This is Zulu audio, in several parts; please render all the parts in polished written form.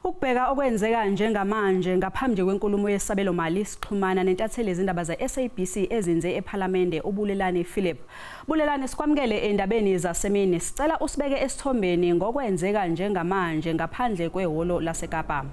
Ukubheka okwenzeka njengamanje ngaphandle kwenkulumo yesabelo mali sixhumana nentatheli izindaba ze-SABC ezinze ePhalamende uBulelani Philip. Bulelani, sikwamukele endabeni zasemini. Sicela usibeke esithombeni ngokwenzeka njengamanje ngaphandle kwehholo laseKapa.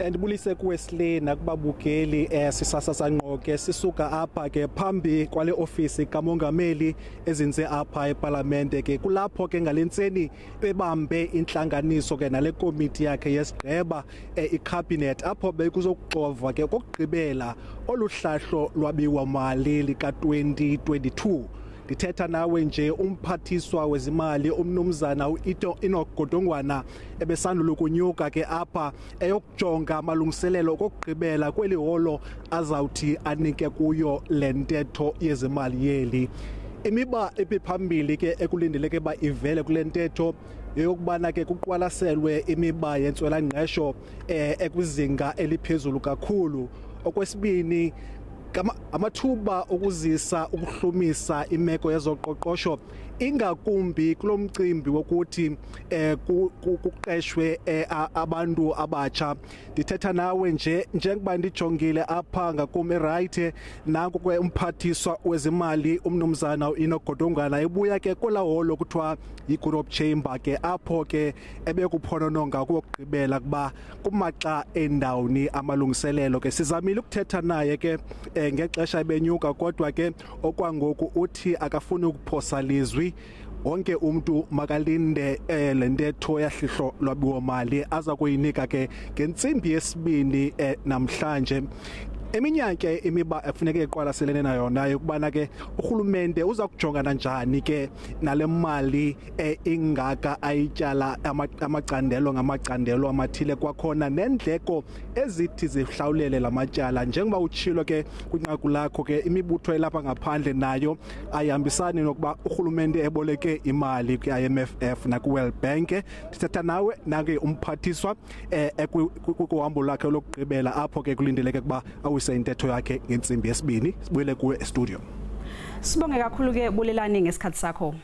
Ndibulise kuWesley nakubabukeli sisasa ngqoke sisuka apha ke phambi kwale ofisi kamongameli ezinze apha ePhalamende ke kulapho ke ngalentseni bebambe intlanganiso ke nale komiti yakhe yesigqeba icabinet apho bekuzokuxova ke kokugqibela oluhlahlo lwabiwa mali lika 2022. Dithetha nawe nje umphathiswa wezimali umnumzana uInogodongwana ebesandula ukunyuka ke apha eyokujonga amalungiselelo kokugqibela kweli holo azawuthi anike kuyo lentetho yezimali yeli. Imiba ephambili ke ekulindeleke ba ivele kule ntetho yokubana ke kuqwalaselwe imiba yentswela ngqesho ekwizinga eliphezulu kakhulu. Okwesibini, amathuba okuzisa ukuhlumisa imeko yezoqoqosho ingakumbi kulomcimbi wokuthi kuqeshwe abantu abatsha. Dithetha nawe njengoba ndijongile apha ngakume right nanku ke umphathiswa wezimali umnumzana uInogodongwana ebuya ke kola holo kuthiwa yiGroup Chamber ke apho ke ebekuphonononga kokugqibela kuba kumaxa endawuni amalungiselelo ke sizamile ukuthetha naye ke ngexesha ebenyuka kodwa ke okwangoku uthi akafuni ukuphosa lizwi. Wonke umuntu makalinde lentetho yahlihlo lwabiwo mali aza kuyinika ke ngentsimbi yesibini namhlanje. Eminye ke imiba efuneke iqwalaselene nayo nayo kubana ke urhulumente uza kujongana njani ke nale mali ingaka ayityala amacandelo ngamacandelo amathile kwakhona nendleko ezithi zihlawulele lamatyala. Njengoba utshilo ke kwinqaku lakho ke imibutho elapha ngaphandle nayo ayihambisani nokuba urhulumente eboleke imali kwi-IMF na kwi-World Bank. Sithetha nawe nange umphathiswa kuhambo lakhe lokugqibela apho ke kulindeleke kuba intetho yakhe ngentsimbi yesibini. Sibuyele kuwe e-studio. Sibonge kakhulu ke Bulelani ngesikhathi sakho.